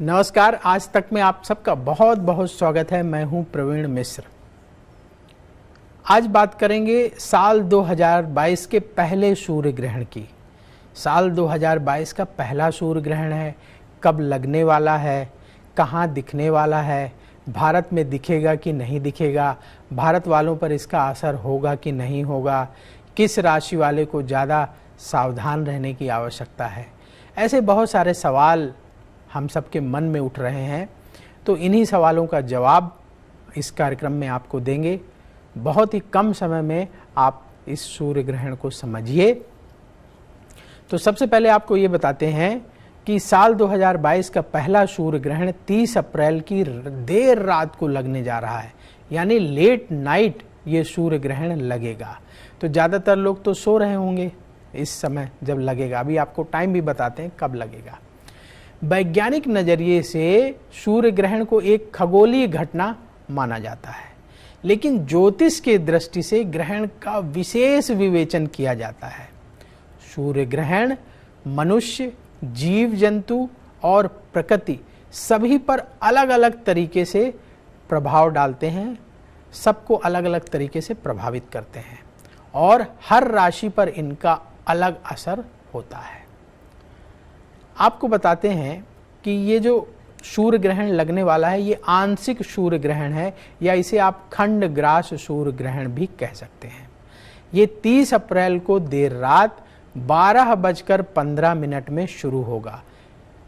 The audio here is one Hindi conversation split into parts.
नमस्कार। आज तक में आप सबका बहुत बहुत स्वागत है। मैं हूं प्रवीण मिश्र। आज बात करेंगे साल 2022 के पहले सूर्य ग्रहण की। साल 2022 का पहला सूर्य ग्रहण है, कब लगने वाला है, कहां दिखने वाला है, भारत में दिखेगा कि नहीं दिखेगा, भारत वालों पर इसका असर होगा कि नहीं होगा, किस राशि वाले को ज़्यादा सावधान रहने की आवश्यकता है। ऐसे बहुत सारे सवाल हम सबके मन में उठ रहे हैं, तो इन्हीं सवालों का जवाब इस कार्यक्रम में आपको देंगे। बहुत ही कम समय में आप इस सूर्य ग्रहण को समझिए। तो सबसे पहले आपको ये बताते हैं कि साल 2022 का पहला सूर्य ग्रहण 30 अप्रैल की देर रात को लगने जा रहा है, यानी लेट नाइट ये सूर्य ग्रहण लगेगा। तो ज़्यादातर लोग तो सो रहे होंगे इस समय जब लगेगा। अभी आपको टाइम भी बताते हैं कब लगेगा। वैज्ञानिक नज़रिए से सूर्य ग्रहण को एक खगोलीय घटना माना जाता है, लेकिन ज्योतिष के दृष्टि से ग्रहण का विशेष विवेचन किया जाता है। सूर्य ग्रहण मनुष्य, जीव जंतु और प्रकृति सभी पर अलग अलग तरीके से प्रभाव डालते हैं, सबको अलग अलग तरीके से प्रभावित करते हैं और हर राशि पर इनका अलग असर होता है। आपको बताते हैं कि ये जो सूर्य ग्रहण लगने वाला है ये आंशिक सूर्य ग्रहण है, या इसे आप खंड ग्रास सूर्य ग्रहण भी कह सकते हैं। ये 30 अप्रैल को देर रात 12:15 में शुरू होगा।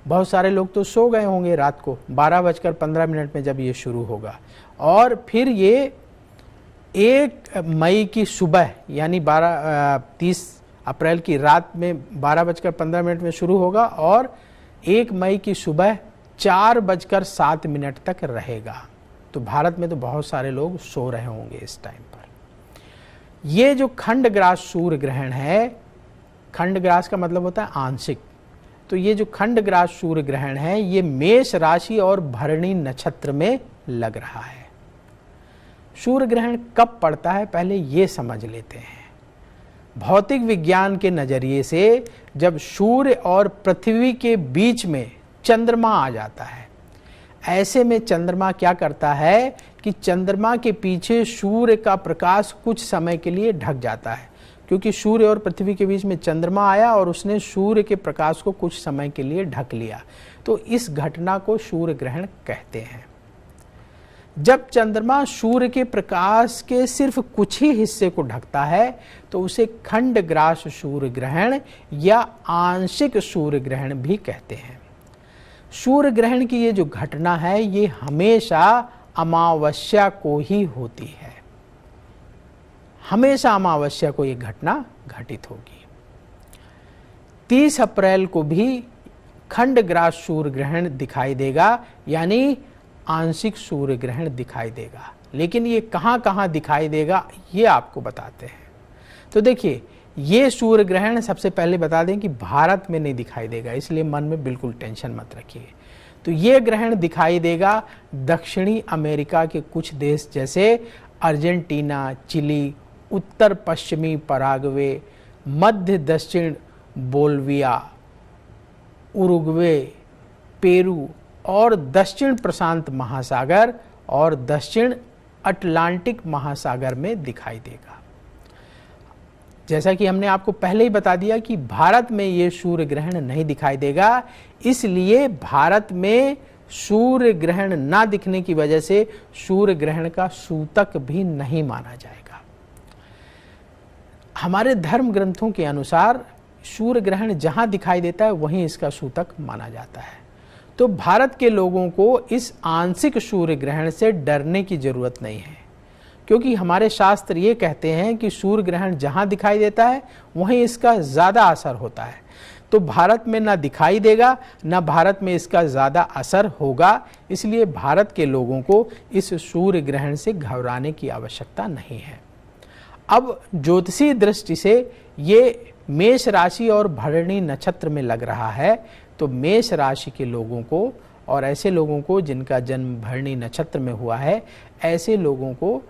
बहुत सारे लोग तो सो गए होंगे रात को 12:15 में जब ये शुरू होगा, और फिर ये 1 मई की सुबह यानी 30 अप्रैल की रात में 12:15 में शुरू होगा और 1 मई की सुबह 4:07 तक रहेगा। तो भारत में तो बहुत सारे लोग सो रहे होंगे इस टाइम पर। ये जो खंड ग्रास सूर्य ग्रहण है, खंड ग्रास का मतलब होता है आंशिक, तो ये जो खंड ग्रास सूर्य ग्रहण है ये मेष राशि और भरणी नक्षत्र में लग रहा है। सूर्य ग्रहण कब पड़ता है पहले ये समझ लेते हैं। भौतिक विज्ञान के नजरिए से जब सूर्य और पृथ्वी के बीच में चंद्रमा आ जाता है, ऐसे में चंद्रमा क्या करता है कि चंद्रमा के पीछे सूर्य का प्रकाश कुछ समय के लिए ढक जाता है, क्योंकि सूर्य और पृथ्वी के बीच में चंद्रमा आया और उसने सूर्य के प्रकाश को कुछ समय के लिए ढक लिया। तो इस घटना को सूर्य ग्रहण कहते हैं। जब चंद्रमा सूर्य के प्रकाश के सिर्फ कुछ ही हिस्से को ढकता है तो उसे खंड ग्रास सूर्य ग्रहण या आंशिक सूर्य ग्रहण भी कहते हैं। सूर्य ग्रहण की ये जो घटना है ये हमेशा अमावस्या को ही होती है। हमेशा अमावस्या को ये घटना घटित होगी। 30 अप्रैल को भी खंड ग्रास सूर्य ग्रहण दिखाई देगा, यानी आंशिक सूर्य ग्रहण दिखाई देगा। लेकिन ये कहां कहां दिखाई देगा ये आपको बताते हैं। तो देखिए, ये सूर्य ग्रहण सबसे पहले बता दें कि भारत में नहीं दिखाई देगा, इसलिए मन में बिल्कुल टेंशन मत रखिए। तो ये ग्रहण दिखाई देगा दक्षिणी अमेरिका के कुछ देश जैसे अर्जेंटीना, चिली, उत्तर पश्चिमी पराग्वे, मध्य दक्षिण बोल्विया, उरुग्वे, पेरू और दक्षिण प्रशांत महासागर और दक्षिण अटलांटिक महासागर में दिखाई देगा। जैसा कि हमने आपको पहले ही बता दिया कि भारत में ये सूर्य ग्रहण नहीं दिखाई देगा, इसलिए भारत में सूर्य ग्रहण ना दिखने की वजह से सूर्य ग्रहण का सूतक भी नहीं माना जाएगा। हमारे धर्म ग्रंथों के अनुसार सूर्य ग्रहण जहां दिखाई देता है वहीं इसका सूतक माना जाता है। तो भारत के लोगों को इस आंशिक सूर्य ग्रहण से डरने की जरूरत नहीं है, क्योंकि हमारे शास्त्र ये कहते हैं कि सूर्य ग्रहण जहां दिखाई देता है वहीं इसका ज़्यादा असर होता है। तो भारत में ना दिखाई देगा ना भारत में इसका ज़्यादा असर होगा, इसलिए भारत के लोगों को इस सूर्य ग्रहण से घबराने की आवश्यकता नहीं है। अब ज्योतिषीय दृष्टि से ये मेष राशि और भरणी नक्षत्र में लग रहा है, तो मेष राशि के लोगों को और ऐसे लोगों को जिनका जन्म भरणी नक्षत्र में हुआ है, ऐसे लोगों को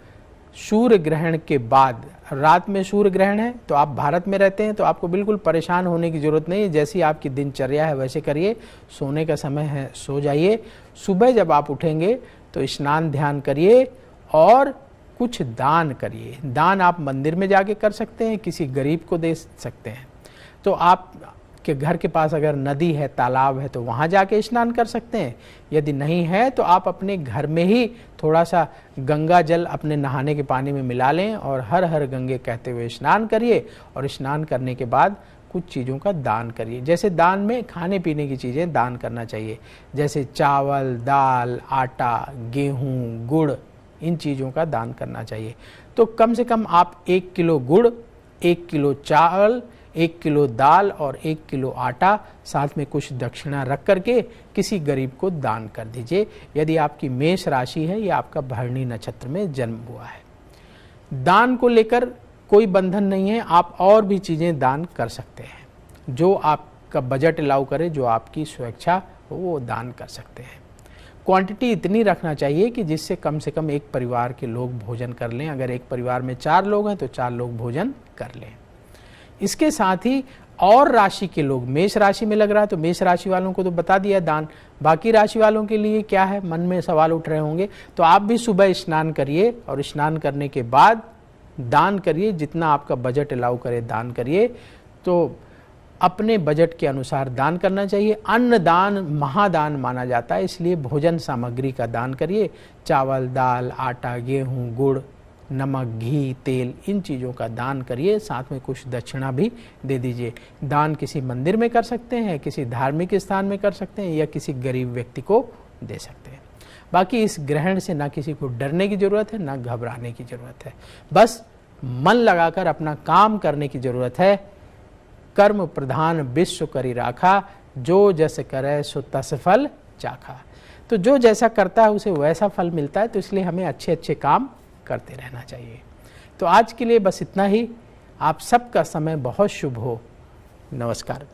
सूर्य ग्रहण के बाद, रात में सूर्य ग्रहण है तो आप भारत में रहते हैं तो आपको बिल्कुल परेशान होने की ज़रूरत नहीं है। जैसी आपकी दिनचर्या है वैसे करिए, सोने का समय है सो जाइए। सुबह जब आप उठेंगे तो स्नान ध्यान करिए और कुछ दान करिए। दान आप मंदिर में जाके कर सकते हैं, किसी गरीब को दे सकते हैं। तो आप के घर के पास अगर नदी है, तालाब है तो वहाँ जाके स्नान कर सकते हैं। यदि नहीं है तो आप अपने घर में ही थोड़ा सा गंगा जल अपने नहाने के पानी में मिला लें और हर हर गंगे कहते हुए स्नान करिए। और स्नान करने के बाद कुछ चीज़ों का दान करिए। जैसे दान में खाने पीने की चीज़ें दान करना चाहिए, जैसे चावल, दाल, आटा, गेहूँ, गुड़, इन चीज़ों का दान करना चाहिए। तो कम से कम आप 1 किलो गुड़, 1 किलो चावल, 1 किलो दाल और 1 किलो आटा, साथ में कुछ दक्षिणा रख करके किसी गरीब को दान कर दीजिए। यदि आपकी मेष राशि है या आपका भरणी नक्षत्र में जन्म हुआ है। दान को लेकर कोई बंधन नहीं है, आप और भी चीज़ें दान कर सकते हैं। जो आपका बजट अलाउ करे, जो आपकी स्वेच्छा हो, वो दान कर सकते हैं। क्वांटिटी इतनी रखना चाहिए कि जिससे कम से कम एक परिवार के लोग भोजन कर लें। अगर एक परिवार में 4 लोग हैं तो 4 लोग भोजन कर लें। इसके साथ ही और राशि के लोग, मेष राशि में लग रहा है तो मेष राशि वालों को तो बता दिया दान, बाकी राशि वालों के लिए क्या है, मन में सवाल उठ रहे होंगे। तो आप भी सुबह स्नान करिए और स्नान करने के बाद दान करिए, जितना आपका बजट अलाउ करे दान करिए। तो अपने बजट के अनुसार दान करना चाहिए। अन्न दान महादान माना जाता है, इसलिए भोजन सामग्री का दान करिए। चावल, दाल, आटा, गेहूँ, गुड़, नमक, घी, तेल, इन चीज़ों का दान करिए। साथ में कुछ दक्षिणा भी दे दीजिए। दान किसी मंदिर में कर सकते हैं, किसी धार्मिक स्थान में कर सकते हैं या किसी गरीब व्यक्ति को दे सकते हैं। बाकी इस ग्रहण से ना किसी को डरने की ज़रूरत है, ना घबराने की ज़रूरत है। बस मन लगाकर अपना काम करने की ज़रूरत है। कर्म प्रधान विश्व करी राखा, जो जस करे सो तस फल चाखा। तो जो जैसा करता है उसे वैसा फल मिलता है। तो इसलिए हमें अच्छे अच्छे काम करते रहना चाहिए। तो आज के लिए बस इतना ही। आप सबका समय बहुत शुभ हो। नमस्कार।